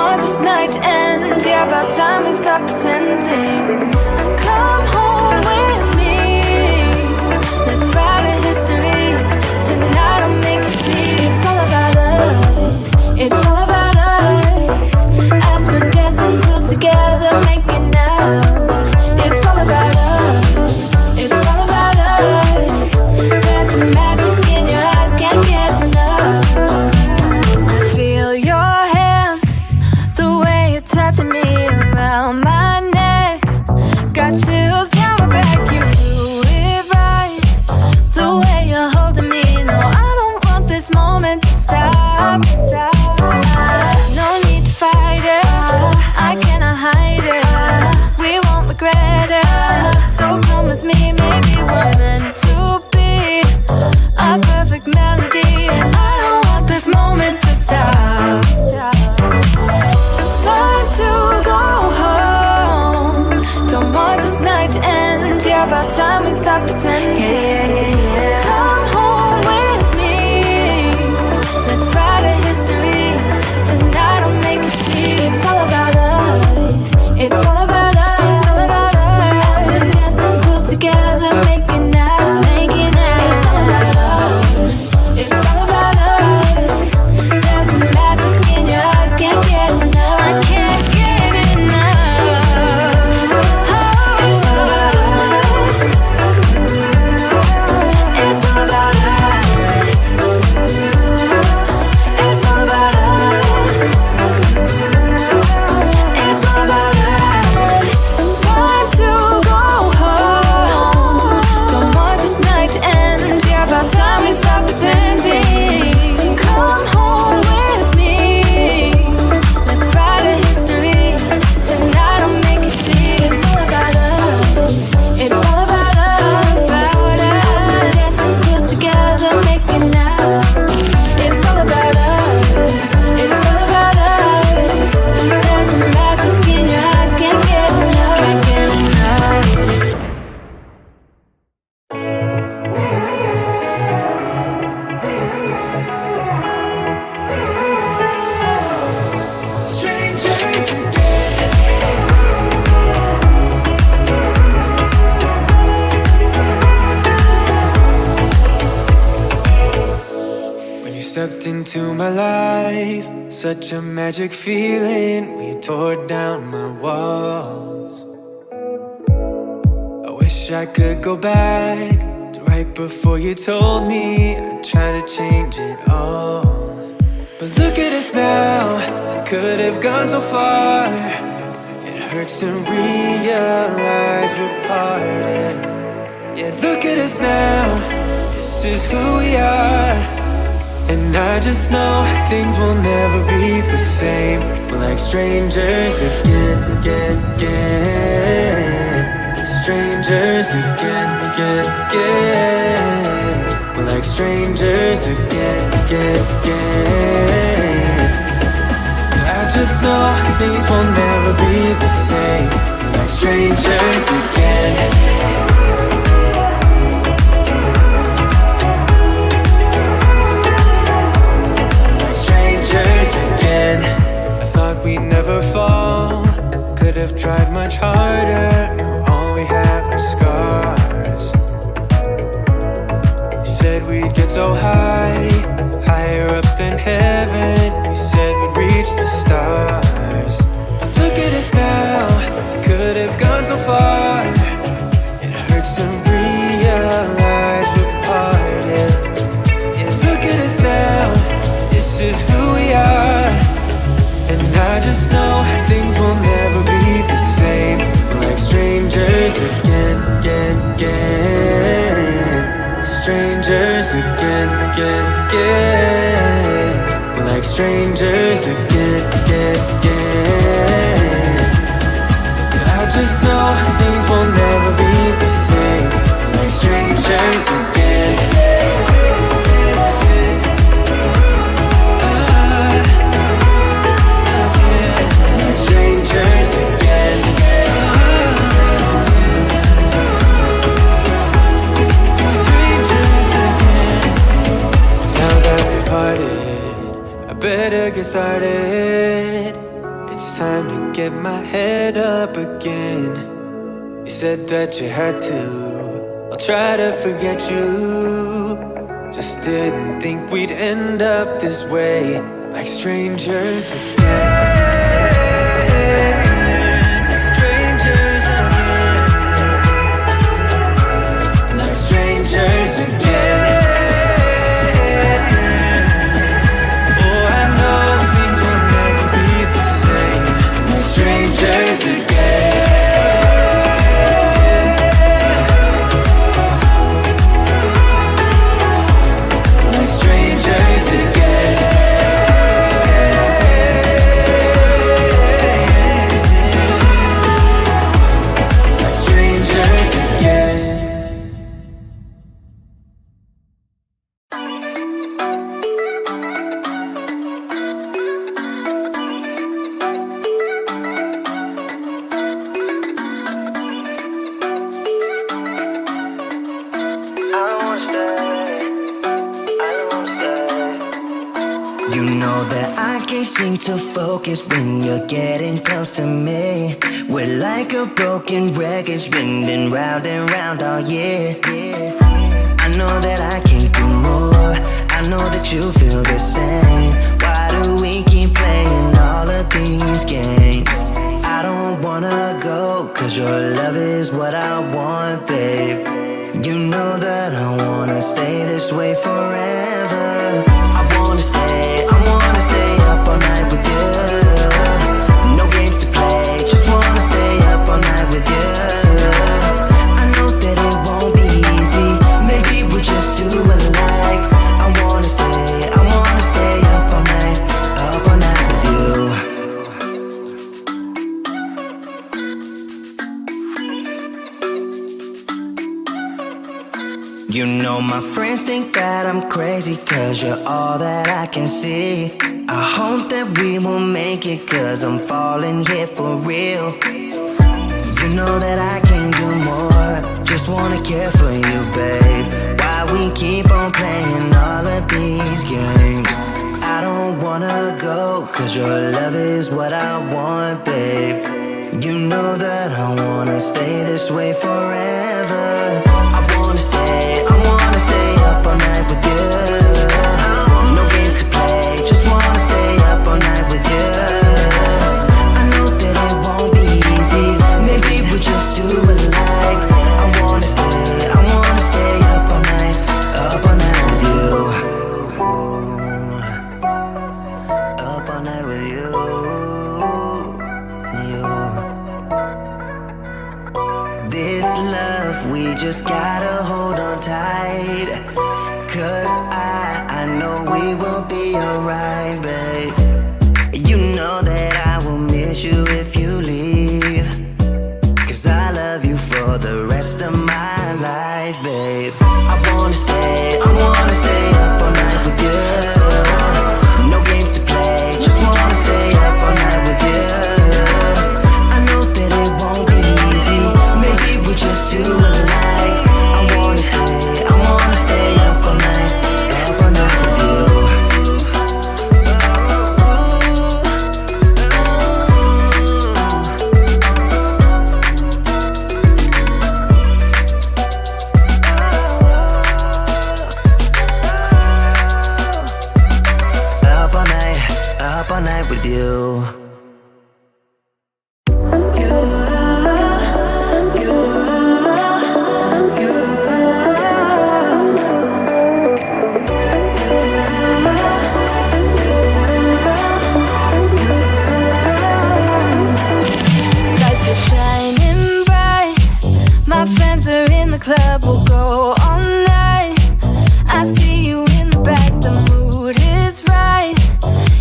want this night to end. Yeah, about time we stop pretending. Come home with me. Let's write a history. Tonight I'll make you see. It's all about us. It's all about us. As we're dancing close together, making out. It's all about us. It's all about us. There's some magic in your eyes, can't get enough. Feel your hands, the way you're touching me around my neck. Got chills down my back, you do it right. The way you're holding me, no, I don't want this moment to stop. No need to fight it, I cannot hide it. We won't regret it, so come with me, maybe we're meant to be. A perfect melody, and I don't want this moment to stop. Time to go home. Don't want this night to end. Yeah, about time we stop pretending. Come home with me. Let's write a history. Tonight I'll make you see. It's all about us. It's all about us. It's all about us. As we're dancing close together, making out, making out. It's all about us. It's all about us. There's some magic in your eyes, can't get enough. I can't get enough. Oh, it's all about us. It's all about us. It's all about us. It's all about us. Time to go home. Don't want this night to end. Yeah, about time we stop pretending. Come home with me. Let's write a history. Tonight I'll make you see. It's all about us. It's all about us. About us. We're dancing close together, making out. It's all about us. It's all about us. There's a magic in your eyes, can't get enough. Can't get enough. Strangers again. When you stepped into my life, such a magic feeling when you tore down my walls. I wish I could go back to right before you told me I'd try to change it all. But look at us now, could have gone so far. It hurts to realize we're parted. Yeah, look at us now, this is who we are. And I just know things will never be the same. We're like strangers again, again, again. Strangers again, again, again. We're like strangers again, again, again. I just know things will never be the same. We're like strangers again. Again, I thought we'd never fall. Could have tried much harder. Now all we have are scars. You said we'd get so high, higher up than heaven. You said we'd reach the stars. But look at us now, could have gone so far. It hurts to realize we're parted. Yeah, look at us now, this is who we are. And I just know things will never be the same. We're like strangers again, again, again. Strangers again, again, again. We're like strangers again, again, again. I just know things will never be the same. We're like strangers again. Strangers again. Strangers again. Now that we parted, I better get started. it's time to get my head up again. You said that you had to, I'll try to forget you. Just didn't think we'd end up this way, like strangers again. Strangers again. Like strangers again. Strangers again. Like strangers again. Like strangers again. You know that I can't seem to focus when you're getting close to me. We're like a broken record spinning round and round all year. I know that I can't do more. I know that you feel the same. Why do we keep playing all of these games? I don't wanna go, cause your love is what I want, babe. You know that I wanna stay this way forever. I wanna stay up all night with you. No games to play, just wanna stay up all night with you. I know that it won't be easy, maybe we're just too alike. I wanna stay up all night with you. You know my friends think that I'm crazy, cause you're all that I can see. I hope that we will make it, cause I'm falling here for real. You know that I can't do more, just wanna care for you, babe. Why we keep on playing all of these games? I don't wanna go, cause your love is what I want, babe. You know that I wanna stay this way forever. I wanna stay up all night with you. No games to play, just wanna stay up all night with you. I know that it won't be easy, maybe we're just too alike. I wanna stay up all night with you. Up all night with you. This love, we just gotta hold on tight. Cause I know we will be alright, babe. You know that I will miss you if you leave. Cause I love you for the rest of my life, babe. I wanna stay up all night with you. No games to play, just wanna stay up all night with you. I know that it won't be easy, maybe we're just too alike. I wanna stay up all night with you. Up all night with you. Lights are shining bright. My friends are in the club, we'll go all night. I see you in the back, the mood is right.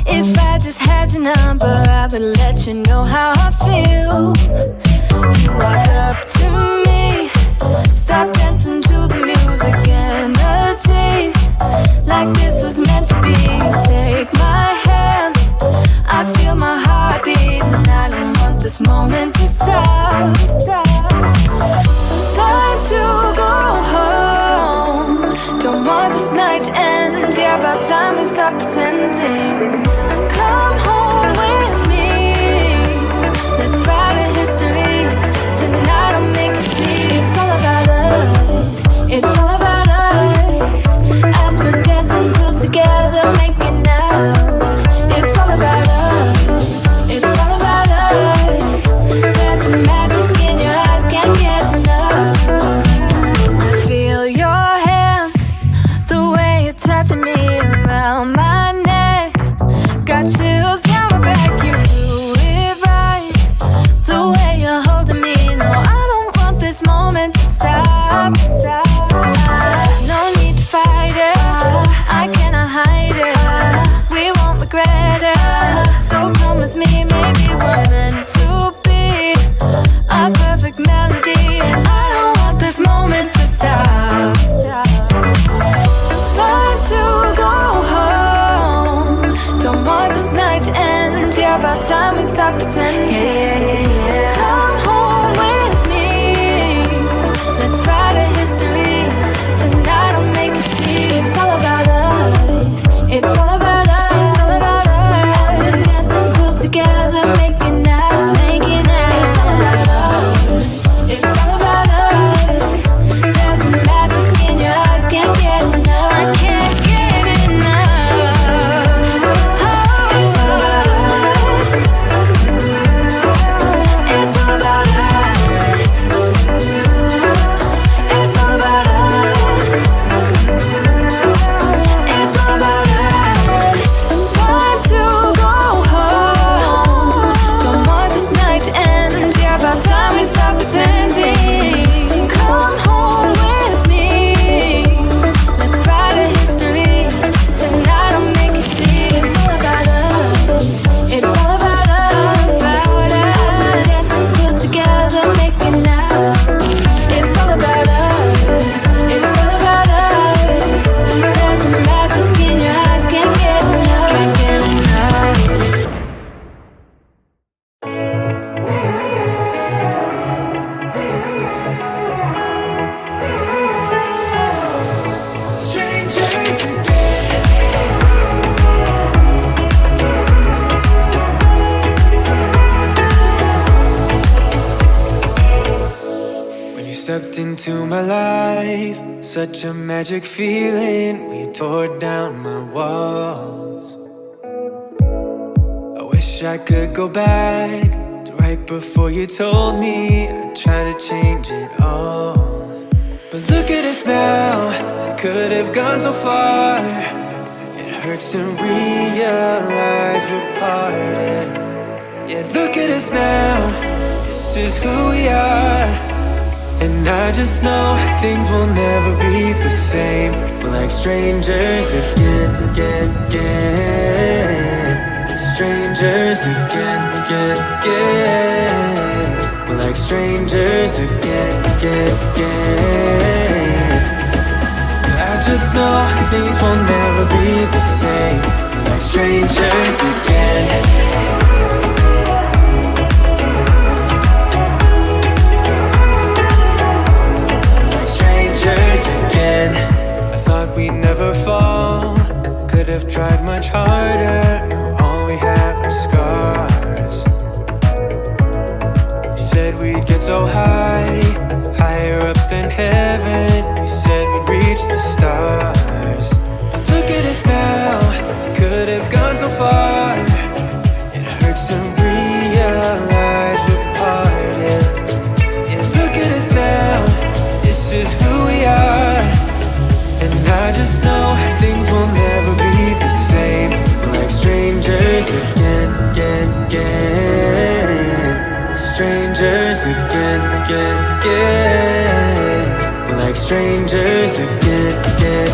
If I just had your number, I would let you know how I feel. You walk up to me, start dancing to the music and the chase. Like this was meant to be. Take my hand, I feel my heart beat, and I don't want this moment to stop. Time to go home, don't want this night to end. Yeah, about time we stop pretending. Come home with me, about time we stop pretending. Come home with me. Let's write a history. Tonight I'll make you see. It's all about us. It's all about us. It's all about us. We're dancing close together, making out, making out. It's all about us. It's all about us. There's a magic in your eyes, can't get enough. I can't get enough. Oh, it's all about us. It's all about us. It's all about us. It's all about us. Time to go home. Don't want this night to end. Yeah, about time we stop pretending. Come home with me. Let's write a history. Tonight I'll make you see. It's all about us. It's all about us. About us. We're dancing close together, making out. It's all about us. It's all about us. There's a magic in your eyes, can't get enough. Can't get enough. Strangers again. When you stepped into my life, such a magic feeling when you tore down my walls. I wish I could go back to right before you told me I'd try to change it all. But look at us now, could have gone so far. It hurts to realize we're parted. Yeah, look at us now, this is who we are. And I just know things will never be the same. We're like strangers again, again, again. Strangers again, again, again. We're like strangers again, again, again. I just know things will never be the same. We're like strangers again. Again, I thought we'd never fall. Could have tried much harder. Now all we have are scars. You said we'd get so high, higher up than heaven. You said we'd reach the stars. But look at us now, could have gone so far. It hurts to realize we're parted. Yeah, look at us now, this is who we are. And I just know things will never be the same. We're like strangers again, again, again. Strangers again, again, again. We're like strangers again, again,